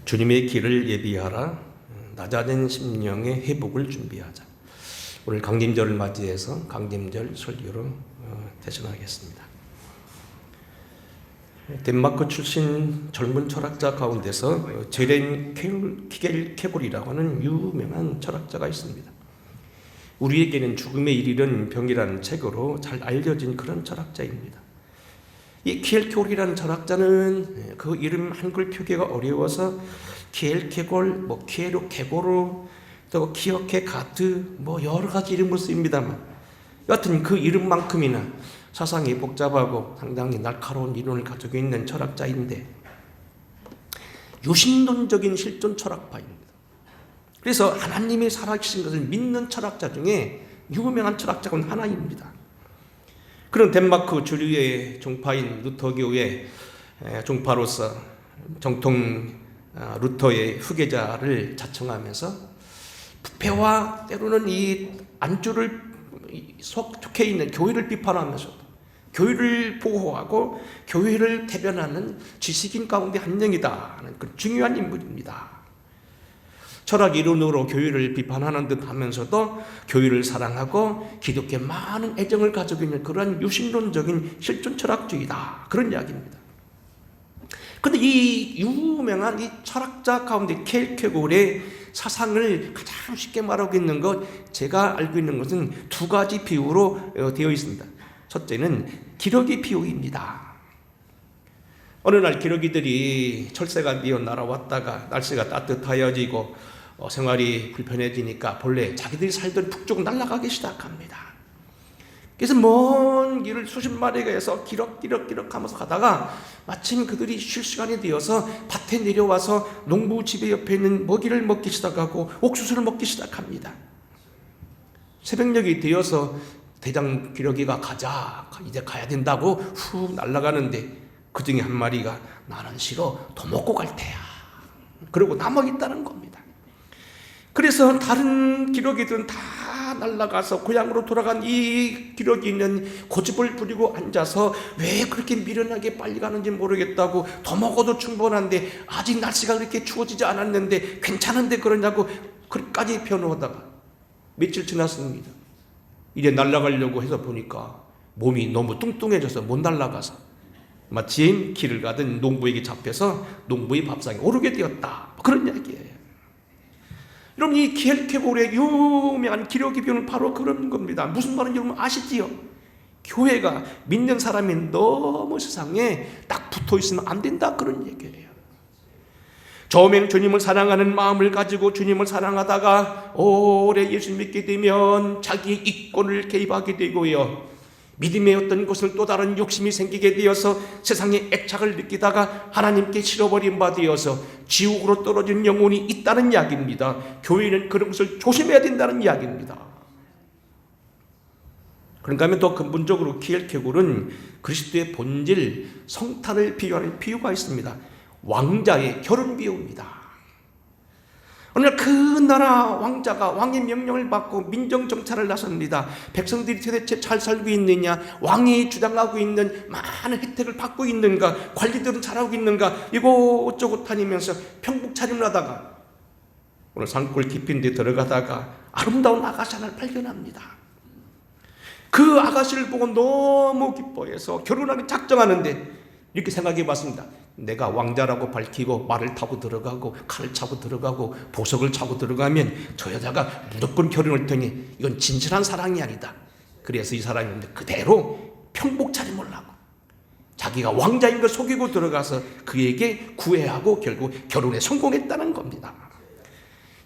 주님의 길을 예비하라. 낮아진 심령의 회복을 준비하자. 오늘 강림절을 맞이해서 강림절 설교로 대신하겠습니다. 덴마크 출신 젊은 철학자 가운데서 제렌 키겔케골이라고 하는 유명한 철학자가 있습니다. 우리에게는 죽음에 이르는 병이라는 책으로 잘 알려진 그런 철학자입니다. 이 키엘케골이라는 철학자는 그 이름 한글 표기가 어려워서 키엘케골, 키에르케고르, 또 키어케가드, 여러 가지 이름을 쓰입니다만, 여하튼 그 이름만큼이나 사상이 복잡하고 상당히 날카로운 이론을 가지고 있는 철학자인데, 유신론적인 실존 철학파입니다. 그래서 하나님이 살아계신 것을 믿는 철학자 중에 유명한 철학자는 하나입니다. 그런 덴마크 주류의 종파인 루터교의 종파로서 정통 루터의 후계자를 자청하면서 부패와 때로는 이 안주를 속해 있는 교회를 비판하면서 교회를 보호하고 교회를 대변하는 지식인 가운데 한 명이다 하는 그 중요한 인물입니다. 철학 이론으로 교회를 비판하는 듯 하면서도 교회를 사랑하고 기독교에 많은 애정을 가지고 있는 그러한 유신론적인 실존 철학주의다, 그런 이야기입니다. 그런데 이 유명한 이 철학자 가운데 키엘케골의 사상을 가장 쉽게 말하고 있는 것, 제가 알고 있는 것은 두 가지 비유로 되어 있습니다. 첫째는 기러기 비유입니다. 어느 날 기러기들이 철새가 뛰어 날아왔다가 날씨가 따뜻해지고 생활이 불편해지니까 본래 자기들이 살던 북쪽으로 날아가기 시작합니다. 그래서 먼 길을 수십 마리가 해서 기럭기럭 하면서 가다가 마침 그들이 쉴 시간이 되어서 밭에 내려와서 농부 집의 옆에 있는 먹이를 먹기 시작하고 옥수수를 먹기 시작합니다. 새벽녘이 되어서 대장 기러기가 가자, 이제 가야 된다고 훅 날아가는데 그 중에 한 마리가 나는 싫어, 더 먹고 갈 테야, 그러고 남아있다는 겁니다. 그래서 다른 기러기들은 다 날아가서 고향으로 돌아간 이 기러기는 고집을 부리고 앉아서 왜 그렇게 미련하게 빨리 가는지 모르겠다고, 더 먹어도 충분한데 아직 날씨가 그렇게 추워지지 않았는데 괜찮은데 그러냐고 그까지 변호하다가 며칠 지났습니다. 이제 날아가려고 해서 보니까 몸이 너무 뚱뚱해져서 못 날아가서 마침 길을 가던 농부에게 잡혀서 농부의 밥상에 오르게 되었다, 그런 이야기예요. 여러분, 이 키엘케골의 유명한 기러기 비유는 바로 그런 겁니다. 무슨 말인지 여러분 아시지요? 교회가 믿는 사람이 너무 세상에 딱 붙어 있으면 안 된다, 그런 얘기예요. 처음에는 주님을 사랑하는 마음을 가지고 주님을 사랑하다가 오래 예수 믿게 되면 자기의 이권을 개입하게 되고요, 믿음의 어떤 것을 또 다른 욕심이 생기게 되어서 세상에 애착을 느끼다가 하나님께 실어버린 바 되어서 지옥으로 떨어진 영혼이 있다는 이야기입니다. 교회는 그런 것을 조심해야 된다는 이야기입니다. 그런가 하면 더 근본적으로 키엘케골은 그리스도의 본질, 성탄을 비유하는 비유가 있습니다. 왕자의 결혼 비유입니다. 어느 날 그 나라 왕자가 왕의 명령을 받고 민정정찰을 나섭니다. 백성들이 도대체 잘 살고 있느냐, 왕이 주장하고 있는 많은 혜택을 받고 있는가, 관리들은 잘하고 있는가, 이곳저곳 다니면서 평복 차림을 하다가 오늘 산골 깊은 데 들어가다가 아름다운 아가씨 하나를 발견합니다. 그 아가씨를 보고 너무 기뻐해서 결혼하기 작정하는데 이렇게 생각해 봤습니다. 내가 왕자라고 밝히고 말을 타고 들어가고 칼을 차고 들어가고 보석을 차고 들어가면 저 여자가 무조건 결혼할 테니 이건 진실한 사랑이 아니다. 그래서 이 사람이 그대로 평복 차림을 하고 자기가 왕자인 걸 속이고 들어가서 그에게 구애하고 결국 결혼에 성공했다는 겁니다.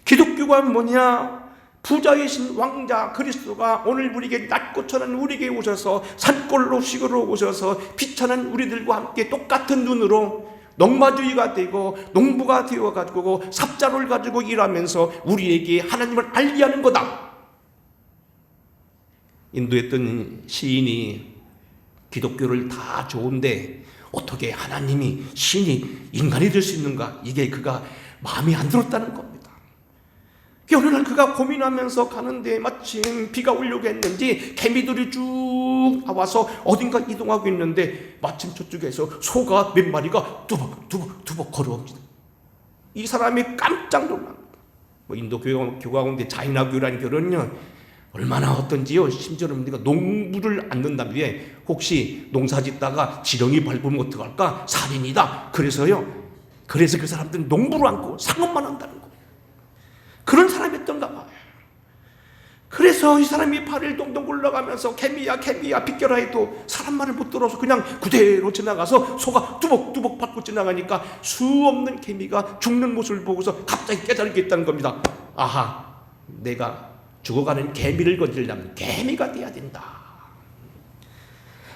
기독교가 뭐냐? 부자이신 왕자 그리스도가 오늘 우리에게 낮고천한 우리에게 오셔서 산골로 시골로 오셔서 비천한 우리들과 함께 똑같은 눈으로 농마주의가 되고 농부가 되어가지고 삽자루를 가지고 일하면서 우리에게 하나님을 알게 하는 거다. 인도에 있던 시인이 기독교를 다 좋은데 어떻게 하나님이 신이 인간이 될 수 있는가, 이게 그가 마음에 안 들었다는 겁니다. 어느 날 그가 고민하면서 가는데 마침 비가 오려고 했는지 개미들이 쭉 와서 어딘가 이동하고 있는데 마침 저쪽에서 소가 몇 마리가 두벅두벅 걸어옵니다. 이 사람이 깜짝 놀랍니다. 뭐 인도 교가 가운데 자이나교라는 결혼은요 얼마나 어떤지요. 심지어는 우리가 농부를 안는다면 혹시 농사 짓다가 지렁이 밟으면 어떡할까? 살인이다. 그래서 그 사람들은 농부를 안고 상업만 한다는 거예요. 그런 사람이었던가 봐요. 그래서 이 사람이 발을 동동 굴러가면서 개미야 비껴라 해도 사람 말을 못 들어서 그냥 그대로 지나가서 소가 뚜벅뚜벅 밟고 지나가니까 수 없는 개미가 죽는 모습을 보고서 갑자기 깨달게 있다는 겁니다. 아하, 내가 죽어가는 개미를 건지려면 개미가 돼야 된다.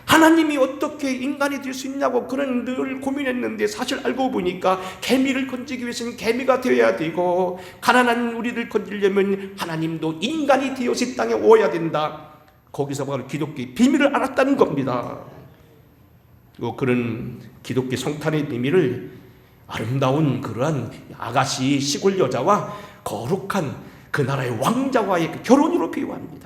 하나님이 어떻게 인간이 될 수 있냐고 그런 늘 고민했는데 사실 알고 보니까 개미를 건지기 위해서는 개미가 되어야 되고 가난한 우리를 건지려면 하나님도 인간이 되어서 이 땅에 오야 된다. 거기서 바로 기독교의 비밀을 알았다는 겁니다. 그런 기독교 성탄의 비밀을 아름다운 그러한 아가씨 시골 여자와 거룩한 그 나라의 왕자와의 결혼으로 비유합니다.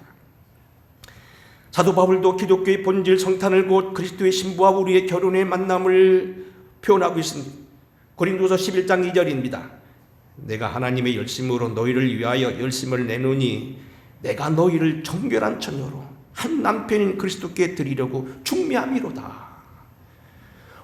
사도 바울도 기독교의 본질 성탄을 곧 그리스도의 신부와 우리의 결혼의 만남을 표현하고 있습니다. 고린도서 11장 2절입니다. 내가 하나님의 열심으로 너희를 위하여 열심을 내노니 내가 너희를 정결한 처녀로 한 남편인 그리스도께 드리려고 중매함이로다.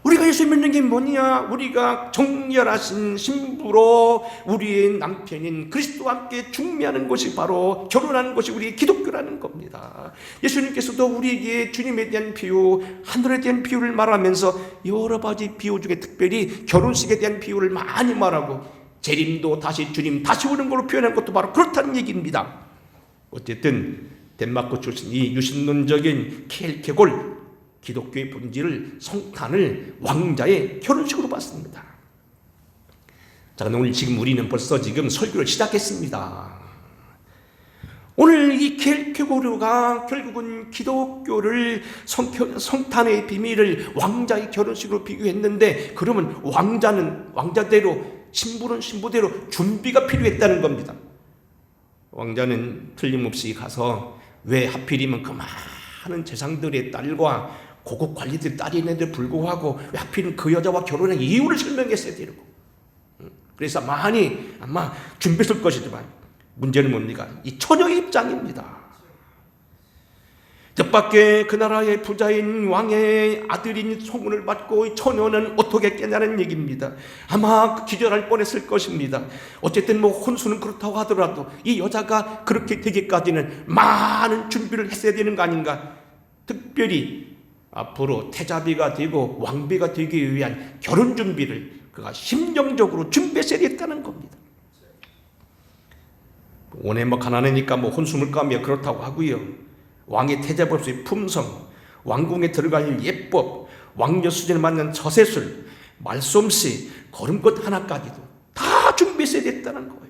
우리가 예수 믿는 게 뭐냐? 우리가 정결하신 신부로 우리의 남편인 그리스도와 함께 중매하는 것이 바로 결혼하는 것이 우리의 기독교라는 겁니다. 예수님께서도 우리에게 주님에 대한 비유, 하늘에 대한 비유를 말하면서 여러 가지 비유 중에 특별히 결혼식에 대한 비유를 많이 말하고 재림도 다시 주님 다시 오는 걸로 표현한 것도 바로 그렇다는 얘기입니다. 어쨌든 덴마크 출신 이 유신론적인 켈케골 기독교의 본질을 성탄을 왕자의 결혼식으로 봤습니다. 자, 오늘 지금 우리는 벌써 지금 설교를 시작했습니다. 오늘 이 켈케고르가 결국은 기독교를 성탄의 비밀을 왕자의 결혼식으로 비교했는데 그러면 왕자는 왕자대로 신부는 신부대로 준비가 필요했다는 겁니다. 왕자는 틀림없이 가서 왜 하필이면 그 많은 재상들의 딸과 고급 관리들 딸이 있는데 불구하고 왜 하필 그 여자와 결혼한 이유를 설명했어야 되고 그래서 많이 아마 준비했을 것이지만 문제는 뭡니까? 이 처녀의 입장입니다. 뜻밖의 그 나라의 부자인 왕의 아들인 소문을 받고 처녀는 어떻게 깨냐는 얘기입니다. 아마 기절할 뻔했을 것입니다. 어쨌든 뭐 혼수는 그렇다고 하더라도 이 여자가 그렇게 되기까지는 많은 준비를 했어야 되는 거 아닌가. 특별히 앞으로 태자비가 되고 왕비가 되기 위한 결혼 준비를 그가 심정적으로 준비했어야 됐다는 겁니다. 오늘 뭐 가난하니까 뭐 혼수물 까며 그렇다고 하고요. 왕의 태자법의 품성, 왕궁에 들어갈 예법, 왕녀 수준에 맞는 처세술, 말솜씨, 걸음꽃 하나까지도 다 준비했어야 됐다는 거예요.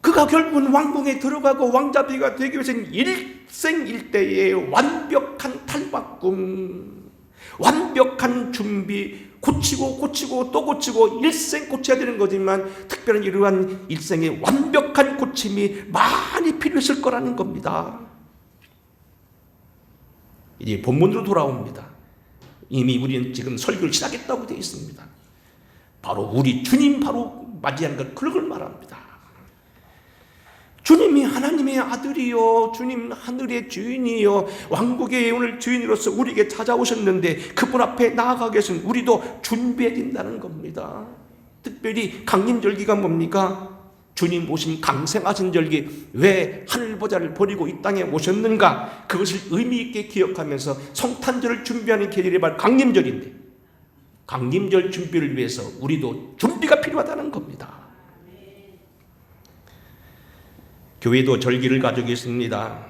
그가 결국은 왕궁에 들어가고 왕자비가 되기 위해서는 일생일대의 완벽한 탈바꿈, 완벽한 준비, 고치고 또 고치고 일생 고쳐야 되는 거지만 특별한 이러한 일생의 완벽한 고침이 많이 필요했을 거라는 겁니다. 이제 본문으로 돌아옵니다. 이미 우리는 지금 설교를 시작했다고 되어 있습니다. 바로 우리 주님 바로 맞이한 것 그걸 말합니다. 주님이 하나님의 아들이요, 주님 하늘의 주인이요, 왕국의 오늘 주인으로서 우리에게 찾아오셨는데 그분 앞에 나아가기 위해서는 우리도 준비해야 된다는 겁니다. 특별히 강림절기가 뭡니까? 주님 오신 강생하신 절기, 왜 하늘보좌를 버리고 이 땅에 오셨는가? 그것을 의미 있게 기억하면서 성탄절을 준비하는 계절이 바로 강림절인데 강림절 준비를 위해서 우리도 준비가 필요하다는 겁니다. 교회도 절기를 가지고 있습니다.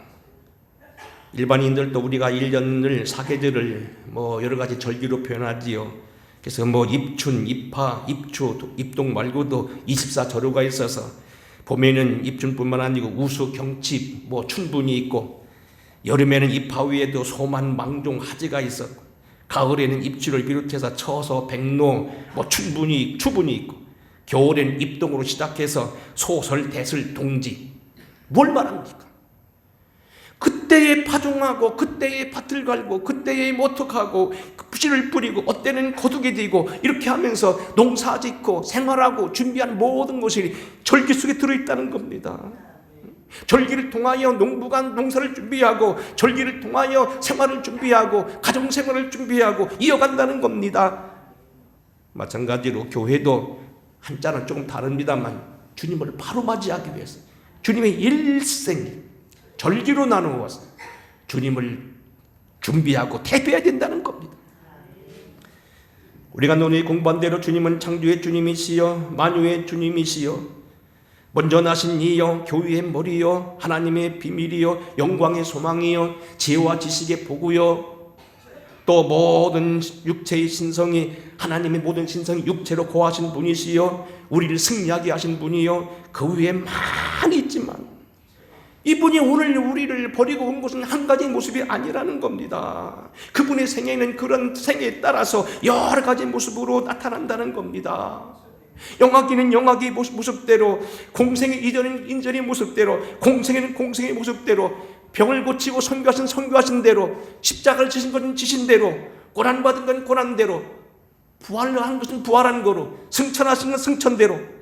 일반인들도 우리가 1년을 사계절을 뭐 여러 가지 절기로 표현하지요. 그래서 뭐 입춘, 입하, 입추, 입동 말고도 24절호가 있어서 봄에는 입춘뿐만 아니고 우수, 경칩, 뭐 춘분이 있고 여름에는 입하 위에도 소만, 망종, 하지가 있었고 가을에는 입추를 비롯해서 처서, 백로, 뭐 추분이 있고 겨울에는 입동으로 시작해서 소설, 대설, 동지 뭘 말합니까? 그 그때에 파종하고 그때에 밭을 갈고 그때에 모터하고 씨를 뿌리고 어때는 거두게 되고 이렇게 하면서 농사 짓고 생활하고 준비한 모든 것이 절기 속에 들어있다는 겁니다. 절기를 통하여 농부가 농사를 준비하고 절기를 통하여 생활을 준비하고 가정생활을 준비하고 이어간다는 겁니다. 마찬가지로 교회도 한자는 조금 다릅니다만 주님을 바로 맞이하기 위해서 주님의 일생 절기로 나누어서 주님을 준비하고 대비해야 된다는 겁니다. 우리가 논의 공부한 대로 주님은 창조의 주님이시여 만유의 주님이시여 먼저 나신 이여 교회의 머리여 하나님의 비밀이여 영광의 소망이여 지혜와 지식의 보구여 또 모든 육체의 신성이 하나님의 모든 신성이 육체로 고하신 분이시여 우리를 승리하게 하신 분이여 그 외에 많이 있지만 이분이 오늘 우리를 버리고 온 것은 한 가지 모습이 아니라는 겁니다. 그분의 생애는 그런 생애에 따라서 여러 가지 모습으로 나타난다는 겁니다. 영화기는 영화기 모습대로, 공생의 이전은 인전의 모습대로, 공생에는 공생의 모습대로, 병을 고치고 선교하신 선교하신 대로, 십자가를 지신 것은 지신 대로, 고난받은 건 고난대로, 부활한 것은 부활한 거로, 승천하신 건 승천대로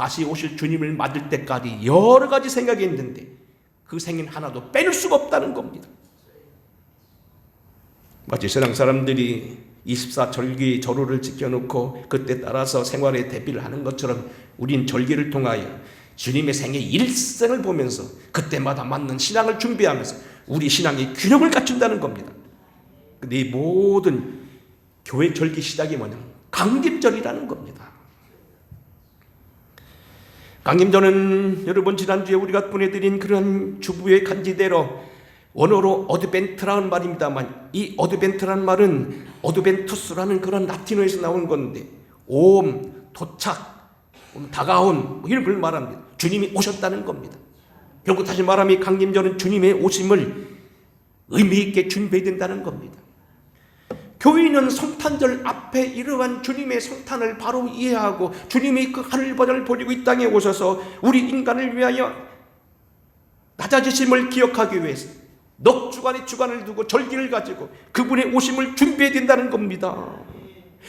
다시 오실 주님을 맞을 때까지 여러 가지 생각이 있는데 그 생애는 하나도 빼놓을 수가 없다는 겁니다. 마치 세상 사람들이 24절기 절호를 지켜놓고 그때 따라서 생활에 대비를 하는 것처럼 우린 절기를 통하여 주님의 생애 일생을 보면서 그때마다 맞는 신앙을 준비하면서 우리 신앙의 균형을 갖춘다는 겁니다. 근데 이 모든 교회 절기 시작이 뭐냐면 강림절이라는 겁니다. 강림절은 여러분 지난주에 우리가 보내드린 그런 주부의 간지대로 원어로 어드벤트라는 말입니다만 이 어드벤트라는 말은 어드벤투스라는 그런 라틴어에서 나온 건데 옴, 도착, 다가온 이런 걸 말합니다. 주님이 오셨다는 겁니다. 결국 다시 말하면 강림절은 주님의 오심을 의미 있게 준비해야 된다는 겁니다. 교인은 성탄절 앞에 이러한 주님의 성탄을 바로 이해하고 주님이 그 하늘바다를 버리고 이 땅에 오셔서 우리 인간을 위하여 낮아지심을 기억하기 위해서 넉 주간의 주간을 두고 절기를 가지고 그분의 오심을 준비해야 된다는 겁니다.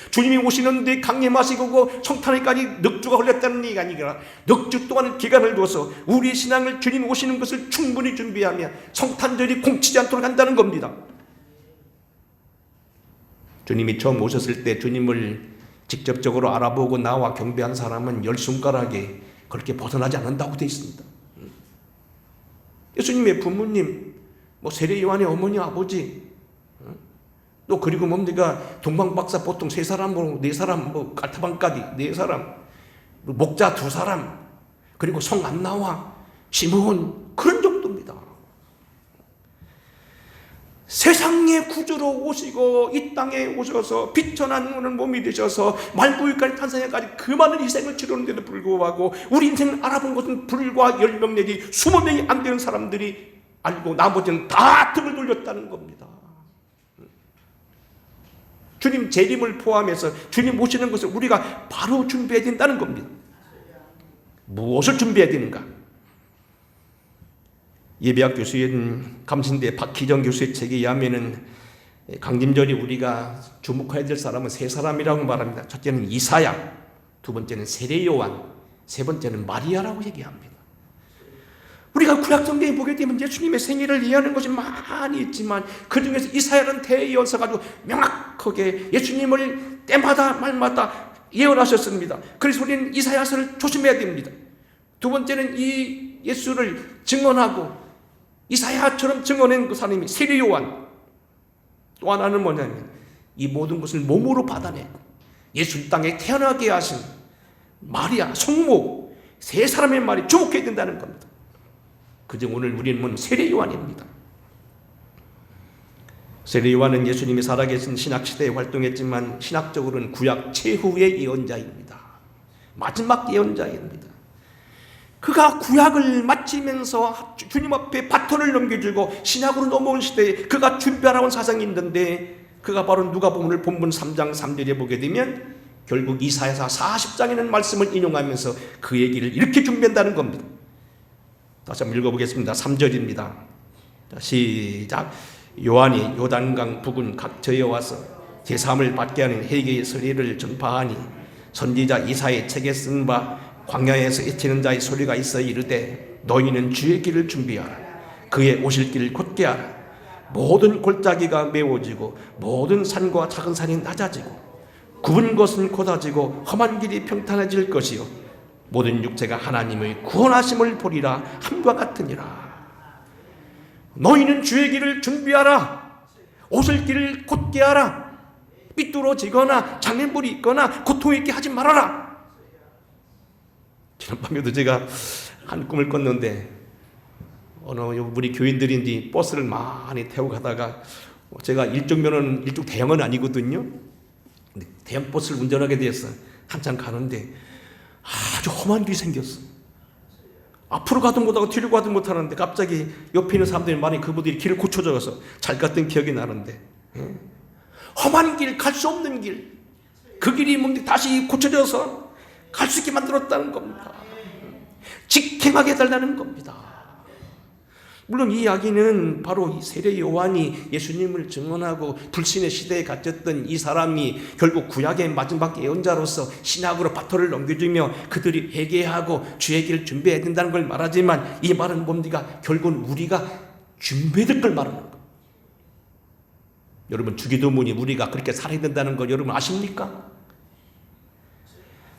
주님이 오시는데 강림하시고 성탄에까지 넉 주가 걸렸다는 얘기가 아니라 넉 주 동안의 기간을 둬서 우리의 신앙을 주님 오시는 것을 충분히 준비하며 성탄절이 공치지 않도록 한다는 겁니다. 주님이 처음 오셨을 때 주님을 직접적으로 알아보고 나와 경배한 사람은 10손가락에 그렇게 벗어나지 않는다고 되어 있습니다. 예수님의 부모님, 세례 요한의 어머니, 아버지, 또 그리고 뭡니까 동방박사 보통 3사람, 4사람, 깔타방까지 4사람, 목자 2사람, 그리고 성 안나와 시므온 그런 정도입니다. 세상의 구주로 오시고 이 땅에 오셔서 빛천한 오는 몸이 되셔서 말구유까지 탄생해까지 그 많은 희생을 치르는데도 불구하고 우리 인생을 알아본 것은 불과 10명 내지 20명이 안 되는 사람들이 알고 나머지는 다 등을 돌렸다는 겁니다. 주님 재림을 포함해서 주님 오시는 것을 우리가 바로 준비해야 된다는 겁니다. 무엇을 준비해야 되는가? 예배학 교수인 감신대 박희정 교수의 책에 의하면은 강림절이 우리가 주목해야 될 사람은 3사람이라고 말합니다. 첫째는 이사야, 두 번째는 세례 요한, 세 번째는 마리아라고 얘기합니다. 우리가 구약성경에 보게 되면 예수님의 생일을 이해하는 것이 많이 있지만 그 중에서 이사야는 대예언서 가지고 명확하게 예수님을 때마다 말마다 예언하셨습니다. 그래서 우리는 이사야서를 조심해야 됩니다. 두 번째는 이 예수를 증언하고 이사야처럼 증언한 그 사람이 세례 요한. 또 하나는 뭐냐면 이 모든 것을 몸으로 받아내고 예수 땅에 태어나게 하신 마리아, 성모 3사람의 말이 주목해야 된다는 겁니다. 그중 오늘 우리는 세례 요한입니다. 세례 요한은 예수님이 살아계신 신학시대에 활동했지만 신학적으로는 구약 최후의 예언자입니다. 마지막 예언자입니다. 그가 구약을 마치면서 주님 앞에 바톤을 넘겨주고 신약으로 넘어온 시대에 그가 준비하라고 한 사상이 있는데 그가 바로 누가복음 본문 3장 3절에 보게 되면 결국 이사야서 40장에 있는 말씀을 인용하면서 그 얘기를 이렇게 준비한다는 겁니다. 다시 한번 읽어보겠습니다. 3절입니다. 자, 시작. 요한이 요단강 부근 각처에 와서 제3을 받게 하는 회개의 소리를 전파하니 선지자 이사의 책에 쓴 바 광야에서 외치는 자의 소리가 있어 이르되 너희는 주의 길을 준비하라. 그의 오실 길을 곧게 하라. 모든 골짜기가 메워지고 모든 산과 작은 산이 낮아지고 굽은 것은 곧아지고 험한 길이 평탄해질 것이요 모든 육체가 하나님의 구원하심을 보리라 함과 같으니라. 너희는 주의 길을 준비하라. 오실 길을 곧게 하라. 삐뚤어지거나 장애물이 있거나 고통 있게 하지 말아라. 지난밤에도 제가 한 꿈을 꿨는데 우리 교인들인지 버스를 많이 태우고 가다가 제가 일종 면허는 일종 대형은 아니거든요. 근데 대형 버스를 운전하게 되었어. 한참 가는데 아주 험한 길이 생겼어. 앞으로 가도 못하고 뒤로 가도 못하는데 갑자기 옆에 있는 사람들이 많이 그분들이 길을 고쳐줘서 잘 갔던 기억이 나는데 험한 길, 갈 수 없는 길, 그 길이 뭔데 다시 고쳐져서 갈 수 있게 만들었다는 겁니다. 직행하게 해달라는 겁니다. 물론 이 이야기는 바로 이 세례 요한이 예수님을 증언하고 불신의 시대에 갇혔던 이 사람이 결국 구약의 마지막 예언자로서 신약으로 바토를 넘겨주며 그들이 회개하고 주의 길을 준비해야 된다는 걸 말하지만 이 말은 뭡니까? 결국은 우리가 준비해야 될 걸 말하는 거예요. 여러분 주기도문이 우리가 그렇게 살아야 된다는 걸 여러분 아십니까?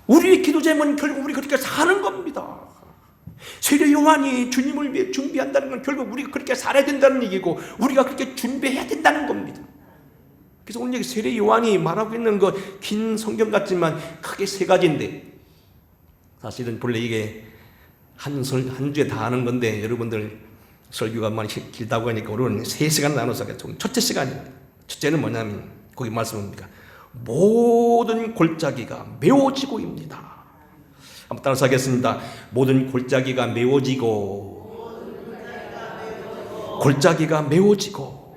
우리의 기도 제목은 결국 우리 그렇게 사는 겁니다. 세례 요한이 주님을 위해 준비한다는 건 결국 우리가 그렇게 살아야 된다는 얘기고 우리가 그렇게 준비해야 된다는 겁니다. 그래서 오늘 여기 세례 요한이 말하고 있는 거 긴 성경 같지만 크게 세 가지인데 사실은 본래 이게 한 주에 다 하는 건데 여러분들 설교가 많이 길다고 하니까 오늘은 3시간 나눠서 하겠습니다. 첫째 시간입니다. 첫째는 뭐냐면 거기 말씀입니다. 모든 골짜기가 메워지고입니다. 한번 따라서 하겠습니다. 모든 골짜기가 메워지고 골짜기가 메워지고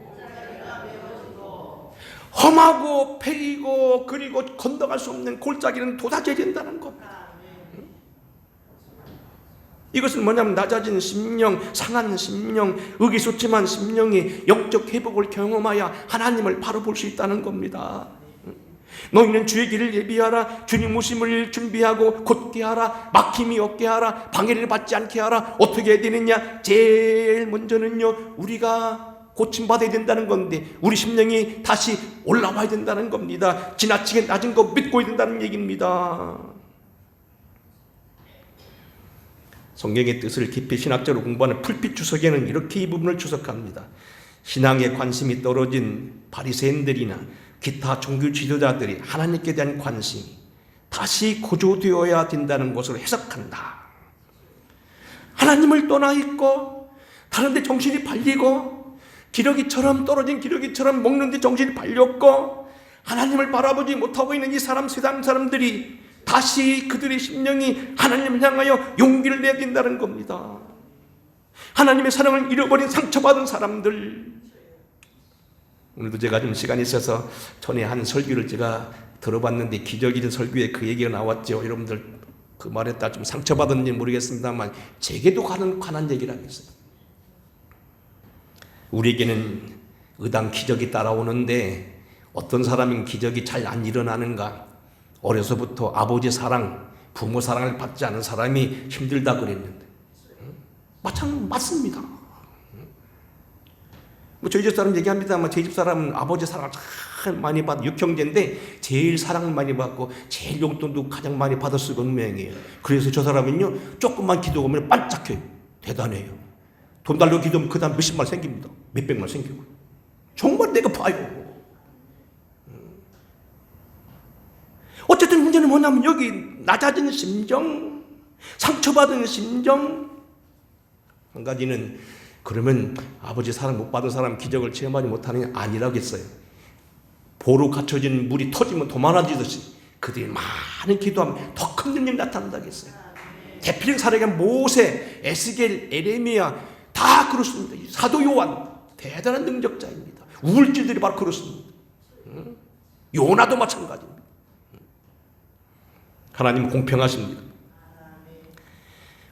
험하고 패이고 그리고 건너갈 수 없는 골짜기는 도다져야 된다는 겁니다. 이것은 뭐냐면 낮아진 심령, 상한 심령, 의기소침한 심령이 영적 회복을 경험하여 하나님을 바로 볼 수 있다는 겁니다. 너희는 주의 길을 예비하라. 주님 오심을 준비하고 곧게 하라. 막힘이 없게 하라. 방해를 받지 않게 하라. 어떻게 해야 되느냐? 제일 먼저는요 우리가 고침받아야 된다는 건데 우리 심령이 다시 올라와야 된다는 겁니다. 지나치게 낮은 거 믿고 된다는 얘기입니다. 성경의 뜻을 깊이 신학적으로 공부하는 풀빛 주석에는 이렇게 이 부분을 주석합니다. 신앙에 관심이 떨어진 바리새인들이나 기타 종교 지도자들이 하나님께 대한 관심이 다시 고조되어야 된다는 것으로 해석한다. 하나님을 떠나 있고 다른 데 정신이 팔리고 기러기처럼 떨어진 기러기처럼 먹는 데 정신이 팔렸고 하나님을 바라보지 못하고 있는 이 세상 사람들이 다시 그들의 심령이 하나님을 향하여 용기를 내야 된다는 겁니다. 하나님의 사랑을 잃어버린 상처받은 사람들. 오늘도 제가 좀 시간이 있어서 전에 한 설교를 제가 들어봤는데 기적적인 설교에 그 얘기가 나왔죠. 여러분들 그 말에 따라 좀 상처받았는지 모르겠습니다만 제게도 관한 얘기를 하겠어요. 우리에게는 의당 기적이 따라오는데 어떤 사람은 기적이 잘 안 일어나는가? 어려서부터 아버지 사랑, 부모 사랑을 받지 않은 사람이 힘들다 그랬는데 맞습니다. 저희 집 사람 얘기합니다만 저희 집 사람은 아버지 사랑을 참 많이 받고 6형제인데 제일 사랑을 많이 받고 제일 용돈도 가장 많이 받았을 운명이에요. 그래서 저 사람은요 조금만 기도하면 반짝해요. 대단해요. 돈 달라고 기도하면 그 다음 몇십만 생깁니다. 몇백만 생기고. 정말 내가 봐요. 어쨌든 문제는 뭐냐면 여기 낮아진 심정, 상처받은 심정. 한 가지는 그러면 아버지 사랑 못 받은 사람 기적을 체험하지 못하는 게 아니라고 했어요. 보로 갖춰진 물이 터지면 더 많아지듯이 그들이 많은 기도하면 더 큰 능력이 나타난다고 했어요. 대표적인 사례가 모세, 에스겔, 에레미야 다 그렇습니다. 사도 요한 대단한 능력자입니다. 우울질들이 바로 그렇습니다. 요나도 마찬가지입니다. 하나님은 공평하십니다.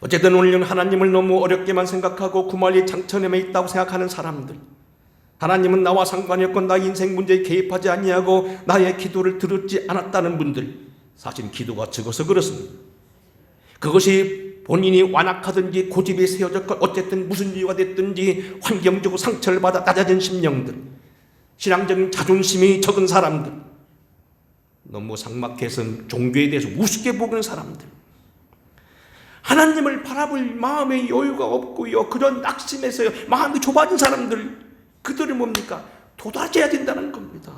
어쨌든 오늘은 하나님을 너무 어렵게만 생각하고 구말리 장천에 있다고 생각하는 사람들, 하나님은 나와 상관이 없고 나의 인생 문제에 개입하지 아니하고 나의 기도를 들었지 않았다는 분들, 사실 기도가 적어서 그렇습니다. 그것이 본인이 완악하든지 고집이 세워졌고 어쨌든 무슨 이유가 됐든지 환경적으로 상처를 받아 낮아진 심령들, 신앙적인 자존심이 적은 사람들, 너무 삭막해서 종교에 대해서 우습게 보는 사람들, 하나님을 바라볼 마음의 여유가 없고요, 그런 낙심에서 마음이 좁아진 사람들, 그들은 뭡니까? 도다져야 된다는 겁니다.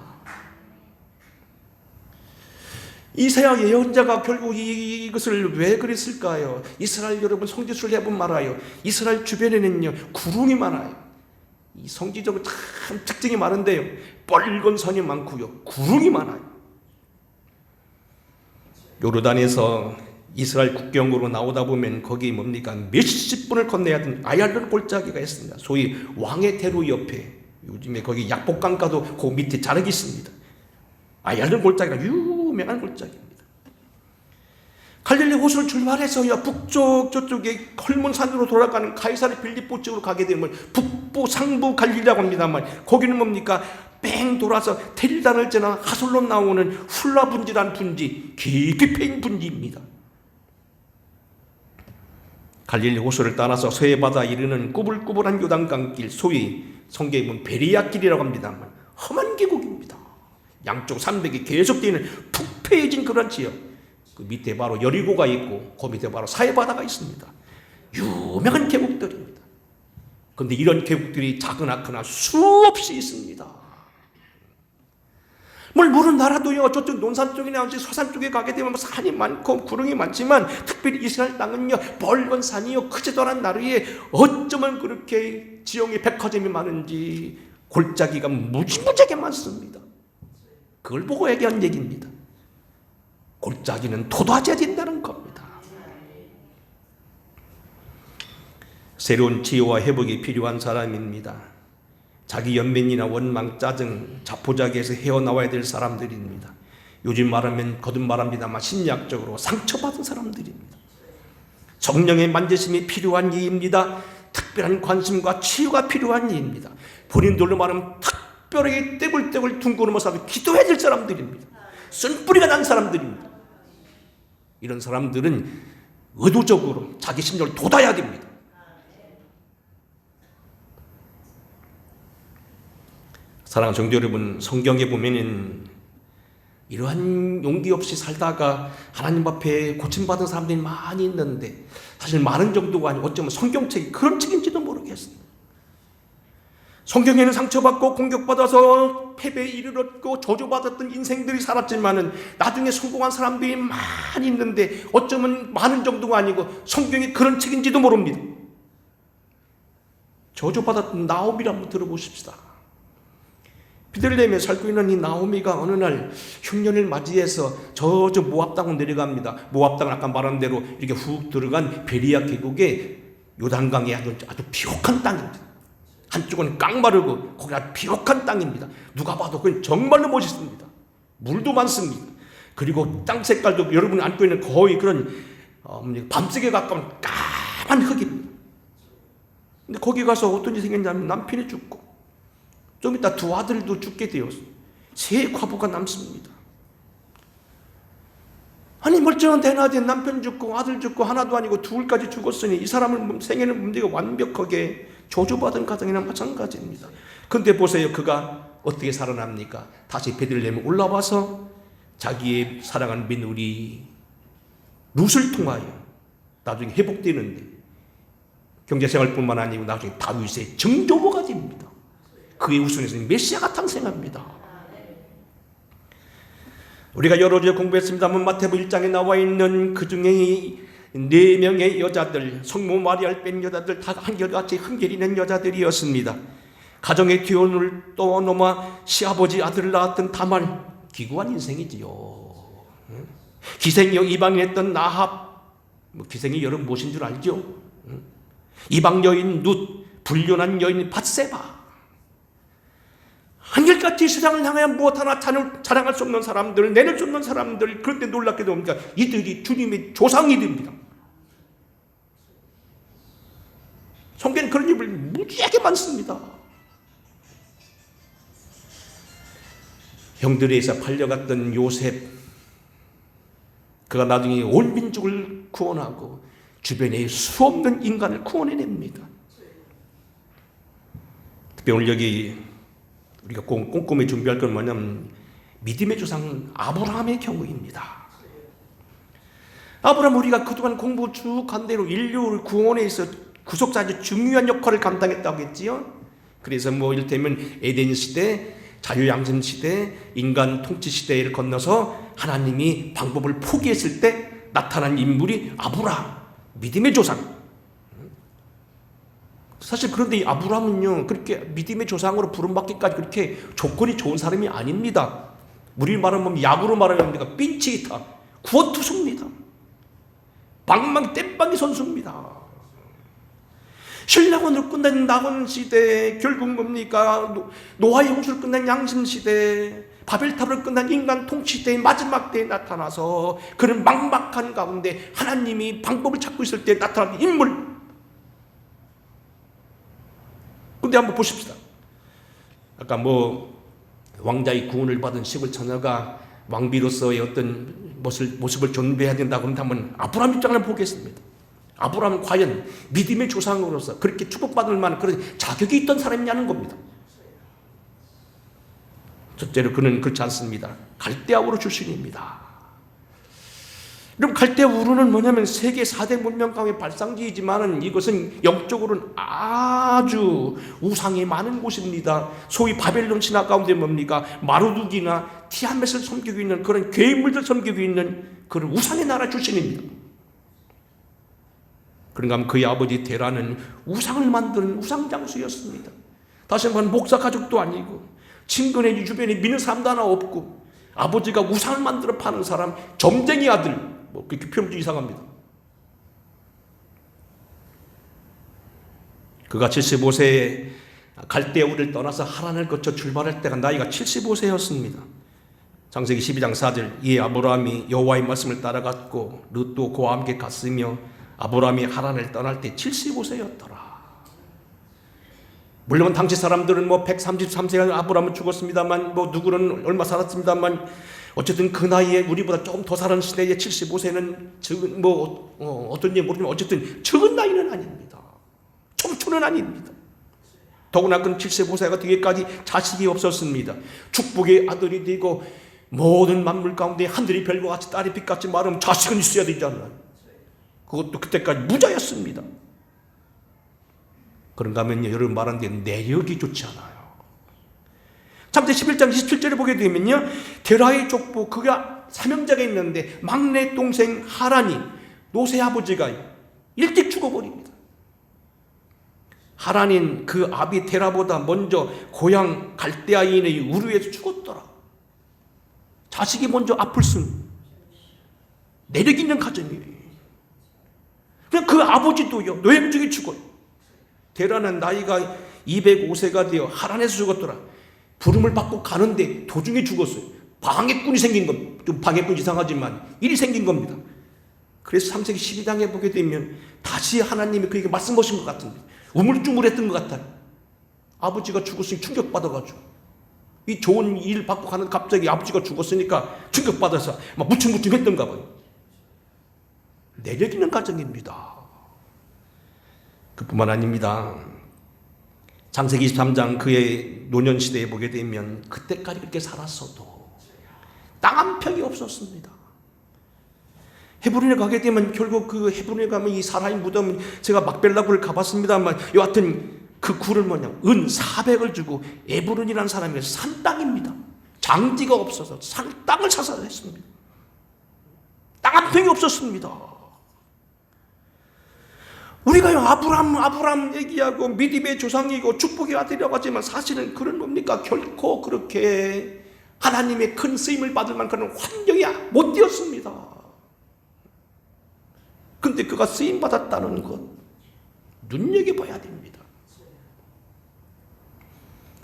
이사야 예언자가 결국 이것을 왜 그랬을까요? 이스라엘 여러분, 성지순례 해보면 말아요. 이스라엘 주변에는요 구릉이 많아요. 이 성지적으로 참 특징이 많은데요, 뻘건 산이 많고요, 구릉이 많아요. 요르단에서 이스라엘 국경으로 나오다 보면 거기 뭡니까? 몇십 분을 건너야 하는 아얄론 골짜기가 있습니다. 소위 왕의 대로 옆에, 요즘에 거기 약복강가도 그 밑에 자락이 있습니다. 아얄론 골짜기가 유명한 골짜기입니다. 갈릴리 호수를 출발해서요 북쪽 저쪽에 헐몬산으로 돌아가는 가이사르 빌립보 쪽으로 가게 되면 북부 상부 갈릴리라고 합니다만, 거기는 뭡니까? 뺑 돌아서 텔단을 지나 하솔로 나오는 훌라 분지라는 분지, 깊이 패인 분지입니다. 갈릴리 호수를 따라서 서해 바다 이르는 꾸불꾸불한 요단강길, 소위 성경에 보면 베리야길이라고 합니다만 험한 계곡입니다. 양쪽 산맥이 계속되는 푹패해진 그런 지역, 그 밑에 바로 여리고가 있고 그 밑에 바로 사해바다가 있습니다. 유명한 계곡들입니다. 그런데 이런 계곡들이 작으나 크나 수없이 있습니다. 물은 나라도요 저쪽 논산 쪽이나 서산 쪽에 가게 되면 산이 많고 구릉이 많지만, 특별히 이스라엘 땅은요 벌건 산이요 크지도 않은 나라에 어쩌면 그렇게 지형의 백화점이 많은지 골짜기가 무지무지하게 많습니다. 그걸 보고 얘기한 얘기입니다. 골짜기는 도다져야 된다는 겁니다. 새로운 치유와 회복이 필요한 사람입니다. 자기 연민이나 원망, 짜증, 자포자기에서 헤어나와야 될 사람들입니다. 요즘 말하면 거듭 말합니다만 심리학적으로 상처받은 사람들입니다. 성령의 만지심이 필요한 이입니다. 특별한 관심과 치유가 필요한 이입니다. 본인들로 말하면 특별하게 떼굴떼굴 둥그러면서 기도해야 될 사람들입니다. 쓴뿌리가 난 사람들입니다. 이런 사람들은 의도적으로 자기 심령을 돋아야 됩니다. 사랑하는 성도 여러분, 성경에 보면은 이러한 용기 없이 살다가 하나님 앞에 고침받은 사람들이 많이 있는데, 사실 많은 정도가 아니고 어쩌면 성경책이 그런 책인지도 모르겠습니다. 성경에는 상처받고 공격받아서 패배에 이르렀고 저주받았던 인생들이 살았지만은 나중에 성공한 사람들이 많이 있는데 어쩌면 많은 정도가 아니고 성경이 그런 책인지도 모릅니다. 저주받았던 나오미를 한번 들어보십시다. 베들레헴에 살고 있는 이 나오미가 어느 날 흉년을 맞이해서 저 모압 땅으로 내려갑니다. 모압 땅은 아까 말한 대로 이렇게 훅 들어간 베리야 계곡에 요단강에 아주 비옥한 땅입니다. 한쪽은 깡마르고 거기 아주 비옥한 땅입니다. 누가 봐도 그건 정말로 멋있습니다. 물도 많습니다. 그리고 땅 색깔도 여러분이 안고 있는 거의 그런 밤색에 가까운 까만 흙입니다. 근데 거기 가서 어떤 일이 생겼냐면 남편이 죽고 좀 이따 두 아들도 죽게 되었어요. 세 과부가 남습니다. 아니 멀쩡한 대낮에 남편 죽고 아들 죽고 하나도 아니고 둘까지 죽었으니 이 사람은 생애는 문제가 완벽하게 저주받은 가정이나 마찬가지입니다. 그런데 보세요, 그가 어떻게 살아납니까? 다시 베들레헴에 올라와서 자기의 사랑하는 며느리 룻을 통하여 나중에 회복되는데, 경제생활뿐만 아니고 나중에 다윗의 정조모가 됩니다. 그의 후손에서 메시아가 탄생합니다. 우리가 여러 주 공부했습니다만 마태복음 1장에 나와 있는 그 중에 4명의 여자들, 성모 마리아를 뺀 여자들 다 한결같이 흠결이 낸 여자들이었습니다. 가정의 기원을 떠넘어 시아버지 아들을 낳았던 다말, 기구한 인생이지요. 기생여 이방인했던 나합, 기생이 여러분 무엇인 줄 알죠? 이방 여인 룻, 불륜한 여인 밧세바, 한결같이 세상을 향해 무엇 하나 자랑할 수 없는 사람들, 내낼 수 없는 사람들. 그런데 놀랍게도 뭡니까? 이들이 주님의 조상이 됩니다. 성경에는 그런 입을 무지하게 많습니다. 형들에서 팔려갔던 요셉, 그가 나중에 온 민족을 구원하고 주변에 수없는 인간을 구원해냅니다. 특히 오늘 여기 우리가 꼼꼼히 준비할 건 뭐냐면 믿음의 조상 아브라함의 경우입니다. 아브라함, 우리가 그동안 공부 쭉 한 대로 인류를 구원에 있어 구속자 아주 중요한 역할을 감당했다고 했지요. 그래서 뭐 이를테면 에덴 시대, 자유양심 시대, 인간 통치 시대를 건너서 하나님이 방법을 포기했을 때 나타난 인물이 아브라함, 믿음의 조상. 사실 그런데 이 아브라함은요, 그렇게 믿음의 조상으로 부름받기까지 그렇게 조건이 좋은 사람이 아닙니다. 우리 말하면 야구로 말하면 우리가 핀치히터, 구원투수입니다. 방망이 땜빵이 선수입니다. 신라원으로 끝난 낙원 시대, 결국 뭡니까? 노아의 홍수로 끝난 양심 시대, 바벨탑으로 끝난 인간 통치 시대의 마지막 때에 나타나서 그런 막막한 가운데 하나님이 방법을 찾고 있을 때 나타난 인물. 근데 한번 보십시다. 아까 뭐 왕자의 구원을 받은 시골 처녀가 왕비로서의 어떤 모습을 존배해야 된다고 한다면 아브라함 입장을 보겠습니다. 아브라함은 과연 믿음의 조상으로서 그렇게 축복받을 만한 그런 자격이 있던 사람이냐는 겁니다. 첫째로 그는 그렇지 않습니다. 갈대아 우르 출신입니다. 그럼 갈대아 우르는 뭐냐면 세계 4대 문명 가운데 발상지이지만 이것은 영적으로는 아주 우상이 많은 곳입니다. 소위 바벨론 신화 가운데 뭡니까? 마루둑이나 티아멧을 섬기고 있는 그런 괴물들 섬기고 있는 그런 우상의 나라 출신입니다. 그런가 하면 그의 아버지 데라는 우상을 만드는 우상장수였습니다. 다시 한번 목사 가족도 아니고 친근해 주변에 믿는 사람도 하나 없고 아버지가 우상을 만들어 파는 사람, 점쟁이 아들, 뭐 그렇게 표현 좀 이상합니다. 그가 75세에 갈대아 우르를 떠나서 하란을 거쳐 출발할 때가 나이가 75세였습니다. 창세기 12장 4절, 이에 아브라함이 여호와의 말씀을 따라갔고 룻도 그와 함께 갔으며 아브라함이 하란을 떠날 때 75세였더라. 물론 당시 사람들은 뭐 133세가 아브라함은 죽었습니다만, 뭐 누구는 얼마 살았습니다만, 어쨌든 그 나이에 우리보다 조금 더 사는 시대에 75세는 어떤지 모르지만 어쨌든 적은 나이는 아닙니다. 청춘은 아닙니다. 더구나 그는 75세가 되기까지 자식이 없었습니다. 축복의 아들이 되고 모든 만물 가운데 하늘이 별과 같이 딸이 빛같이 마르면 자식은 있어야 되잖아요. 그것도 그때까지 무자였습니다. 그런가 하면요, 여러분 말한 게 내력이 좋지 않아요. 창세기 11장 27절을 보게 되면요, 데라의 족보, 그가 사명자가 있는데 막내 동생 하란이, 노세 아버지가 일찍 죽어버립니다. 하란인 그 아비 데라보다 먼저 고향 갈대아인의 우르에서 죽었더라. 자식이 먼저 아플 수는 내력 있는 가정이에요. 그냥 그 아버지도요, 노예무 중에 죽어요. 데라는 나이가 205세가 되어 하란에서 죽었더라. 부름을 받고 가는데 도중에 죽었어요. 방해꾼이 생긴 겁니다. 좀 방해꾼 이상하지만 일이 생긴 겁니다. 그래서 창세기 12장에 보게 되면 다시 하나님이 그에게 말씀하신 것 같은데 우물쭈물했던 것 같아요. 아버지가 죽었으니 충격받아가지고 이 좋은 일 받고 가는데 갑자기 아버지가 죽었으니까 충격받아서 막 무춤무춤했던가 봐요. 내력 있는 가정입니다. 그뿐만 아닙니다. 창세기 23장 그의 노년 시대에 보게 되면 그때까지 그렇게 살았어도 땅 한 평이 없었습니다. 헤브론에 가게 되면 결국 그 헤브론에 가면 이 사라의 무덤, 제가 막벨라굴을 가봤습니다만 여하튼 그 굴을 은 400을 주고 에브론이라는 사람이 산 땅입니다. 장지가 없어서 산 땅을 사서 했습니다. 땅 한 평이 없었습니다. 우리가요, 아브라함 얘기하고 믿음의 조상이고 축복의 아들이라고 하지만 사실은 그런 뭡니까? 결코 그렇게 하나님의 큰 쓰임을 받을 만한 그런 환경이 못 되었습니다. 근데 그가 쓰임 받았다는 것 눈여겨봐야 됩니다.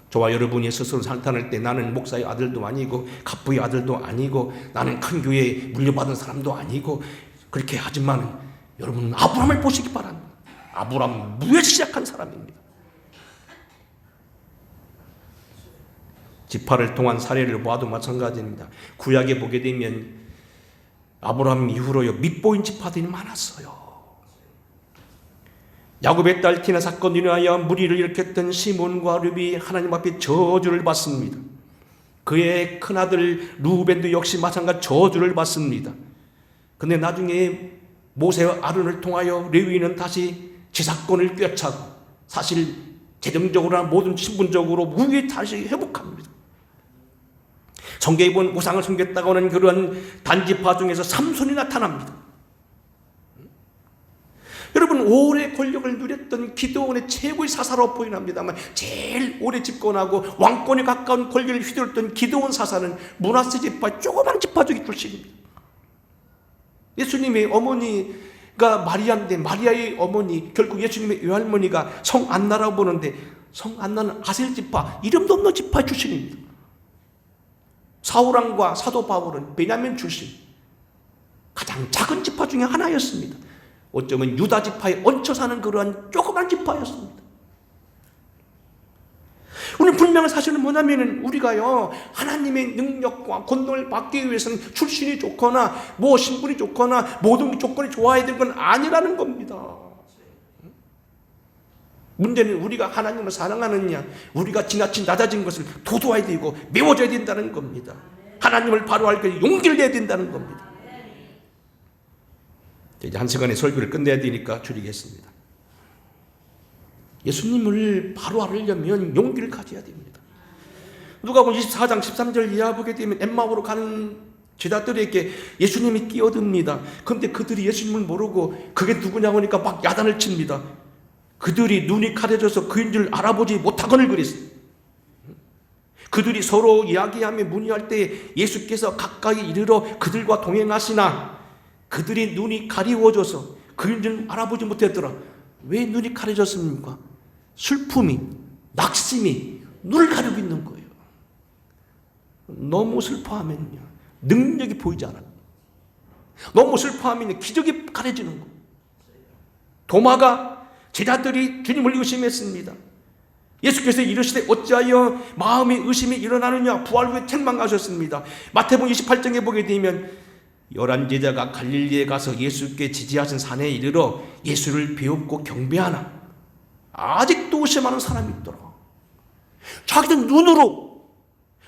저와 여러분이 스스로 살탄할 때 나는 목사의 아들도 아니고 갑부의 아들도 아니고 나는 큰 교회에 물려받은 사람도 아니고 그렇게 하지만 여러분은 아브라함을 보시기 바랍니다. 아브라함 무에서 시작한 사람입니다. 지파를 통한 사례를 보아도 마찬가지입니다. 구약에 보게 되면 아브라함 이후로요 밑보인 지파들이 많았어요. 야곱의 딸 디나 사건으로 인하여 무리를 일으켰던 시몬과 르비 하나님 앞에 저주를 받습니다. 그의 큰아들 루벤도 역시 마찬가지 저주를 받습니다. 근데 나중에 모세와 아론을 통하여 레위인은 다시 제사권을 꿰차고 사실 재정적으로나 모든 신분적으로 무위에 다시 회복합니다. 성경에 보면 우상을 섬겼다고 하는 그런 단지파 중에서 삼손이 나타납니다. 여러분 오래 권력을 누렸던 기드온의 최고의 사사로 보이납니다만 제일 오래 집권하고 왕권에 가까운 권력을 휘둘렀던 기드온 사사는 므낫세 지파 조그만 지파 중의 출신입니다. 예수님의 어머니가 마리아인데 마리아의 어머니 결국 예수님의 외할머니가 성안나라고 보는데 성안나는 아셀 지파 이름도 없는 지파 출신입니다. 사울왕과 사도 바울은 베냐민 출신 가장 작은 지파 중에 하나였습니다. 어쩌면 유다 지파에 얹혀 사는 그러한 조그만 지파였습니다. 우리 분명한 사실은 뭐냐면 우리가요 하나님의 능력과 권능을 받기 위해서는 출신이 좋거나 뭐 신분이 좋거나 모든 조건이 좋아야 될 건 아니라는 겁니다. 문제는 우리가 하나님을 사랑하느냐 우리가 지나친 낮아진 것을 도도해야 되고 메워줘야 된다는 겁니다. 하나님을 바로 알기 용기를 내야 된다는 겁니다. 이제 한 시간의 설교를 끝내야 되니까 줄이겠습니다. 예수님을 바로 알려면 용기를 가져야 됩니다. 누가복음 24장 13절 이하 보게 되면 엠마오로 가는 제자들에게 예수님이 끼어듭니다. 그런데 그들이 예수님을 모르고 그게 누구냐고 하니까 막 야단을 칩니다. 그들이 눈이 가려져서 그인 줄 알아보지 못하거늘 그랬어요. 그들이 서로 이야기하며 문의할 때 예수께서 가까이 이르러 그들과 동행하시나 그들이 눈이 가리워져서 그인 줄 알아보지 못했더라. 왜 눈이 가려졌습니까? 슬픔이, 낙심이 눈을 가리고 있는 거예요. 너무 슬퍼하면요 능력이 보이지 않아요. 너무 슬퍼하면 기적이 가려지는 거예요. 도마가 제자들이 주님을 의심했습니다. 예수께서 이르시되 어찌하여 마음의 의심이 일어나느냐 부활 후에 책망하셨습니다. 마태복음 28장에 보게 되면 11제자가 갈릴리에 가서 예수께 지지하신 산에 이르러 예수를 배웁고 경배하나 아직도 의심하는 사람이 있더라. 자기들 눈으로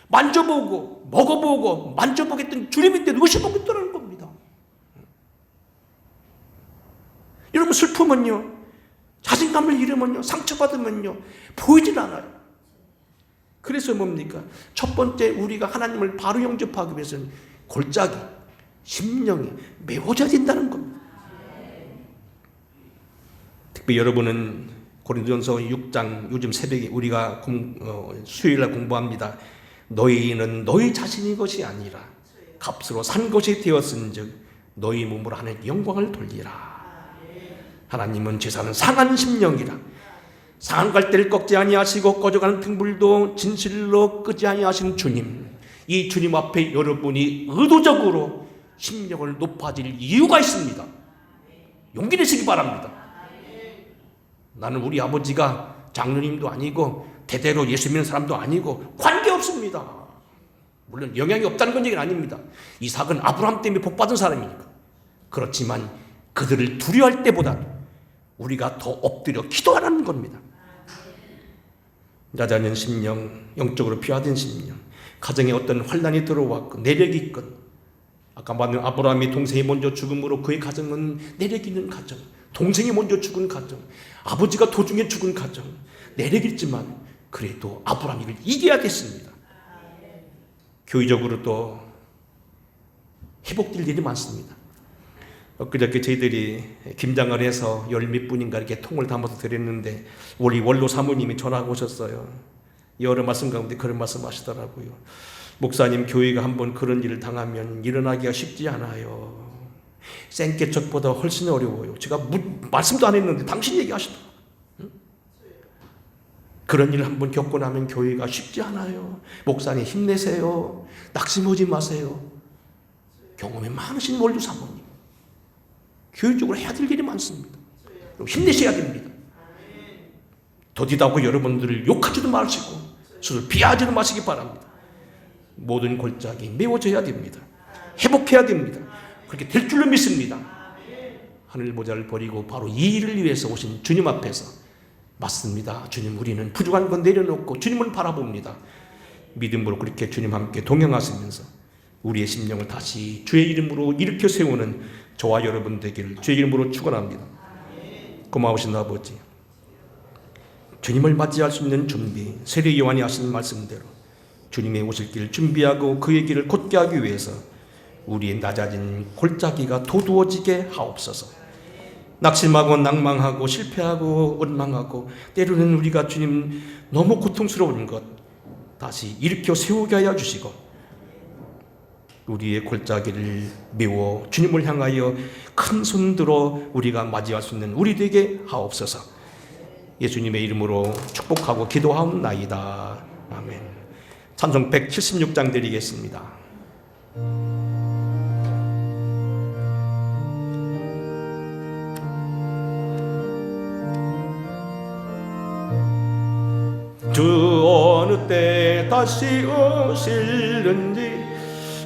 만져보고 먹어보고 만져보겠던 주님인데 의심하고 있더라는 겁니다. 여러분 슬픔은요 자신감을 잃으면요 상처받으면요 보이질 않아요. 그래서 뭡니까? 첫 번째 우리가 하나님을 바로 영접하기 위해서는 골짜기 심령이 메워져야 된다는 겁니다. 특히 여러분은 고린도전서 6장 요즘 새벽에 우리가 수요일날 공부합니다. 너희는 너희 자신의 것이 아니라 값으로 산 것이 되었은즉 너희 몸으로 하나님께 영광을 돌리라. 하나님은 제사는 상한 심령이라 상한 갈대를 꺾지 아니하시고 꺼져가는 등불도 진실로 끄지 아니하신 주님, 이 주님 앞에 여러분이 의도적으로 심령을 높아질 이유가 있습니다. 용기 내시기 바랍니다. 나는 우리 아버지가 장로님도 아니고 대대로 예수 믿는 사람도 아니고 관계없습니다. 물론 영향이 없다는 건 얘기는 아닙니다. 이삭은 아브라함 때문에 복받은 사람이니까. 그렇지만 그들을 두려워할 때보다 우리가 더 엎드려 기도하라는 겁니다. 낮아진 심령, 영적으로 비화된 심령, 가정에 어떤 환난이 들어왔고 내력이 있건, 아까 말한 아브라함이 동생이 먼저 죽음으로 그의 가정은 내력 있는 가정, 동생이 먼저 죽은 가정, 아버지가 도중에 죽은 가정, 내력이 있지만 그래도 아브라함이 이걸 이겨야겠습니다. 교회적으로도 회복될 일이 많습니다. 엊그저께 저희들이 김장을 해서 열 몇 분인가 이렇게 통을 담아서 드렸는데 우리 원로 사모님이 전화가 오셨어요. 여러 말씀 가운데 그런 말씀 하시더라고요. 목사님, 교회가 한번 그런 일을 당하면 일어나기가 쉽지 않아요. 생깨척보다 훨씬 어려워요. 제가 말씀도 안 했는데 당신 얘기하시더라고요. 그런 일을 한번 겪고 나면 교회가 쉽지 않아요. 목사님 힘내세요. 낙심하지 마세요. 경험이 많으신 원로 사모님. 교회적으로 해야 될 일이 많습니다. 힘내셔야 됩니다. 더디다고 여러분들을 욕하지도 마시고 스스로 비하하지도 마시기 바랍니다. 모든 골짜기 메워져야 됩니다. 회복해야 됩니다. 그렇게 될 줄로 믿습니다. 하늘 보좌를 버리고 바로 이 일을 위해서 오신 주님 앞에서 맞습니다. 주님, 우리는 부족한 건 내려놓고 주님을 바라봅니다. 믿음으로 그렇게 주님 함께 동행하시면서 우리의 심령을 다시 주의 이름으로 일으켜 세우는 저와 여러분 되기를 주의 이름으로 축원합니다. 고마우신 아버지, 주님을 맞이할 수 있는 준비, 세례 요한이 하신 말씀대로 주님의 오실 길 준비하고 그의 길을 곧게 하기 위해서 우리의 낮아진 골짜기가 도두어지게 하옵소서. 낙심하고 낭망하고 실패하고 원망하고 때로는 우리가 주님 너무 고통스러운 것 다시 일으켜 세우게 하여 주시고 우리의 골짜기를 메워 주님을 향하여 큰 손들어 우리가 맞이할 수 있는 우리 되게 하옵소서. 예수님의 이름으로 축복하고 기도하옵나이다. 아멘. 찬송 176장 드리겠습니다. 주 어느 때 다시 오실는지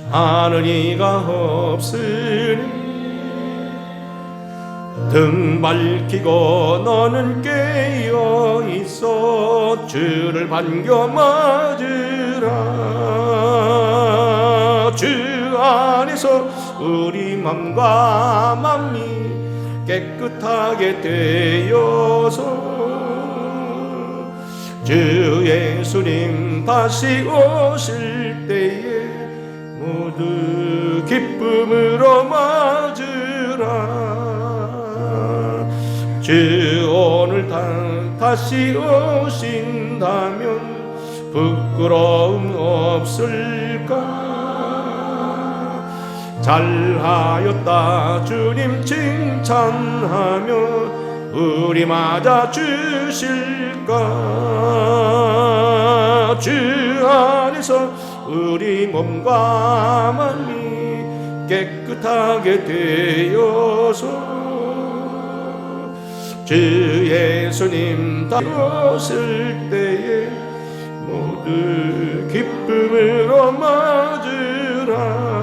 아는 이가 없으니 등 밝히고 너는 깨어 있어 주를 반겨 맞으라. 주 안에서 우리 맘과 맘이 깨끗하게 되어서 주 예수님 다시 오실 때에 모두 기쁨으로 맞으라. 주 오늘 다시 오신다면 부끄러움 없을까. 잘하였다 주님 칭찬하며 우리 맞아 주실까. 주 안에서 우리 몸과 마음이 깨끗하게 되어서 주 예수님 다오실 때에 모두 기쁨으로 맞으라.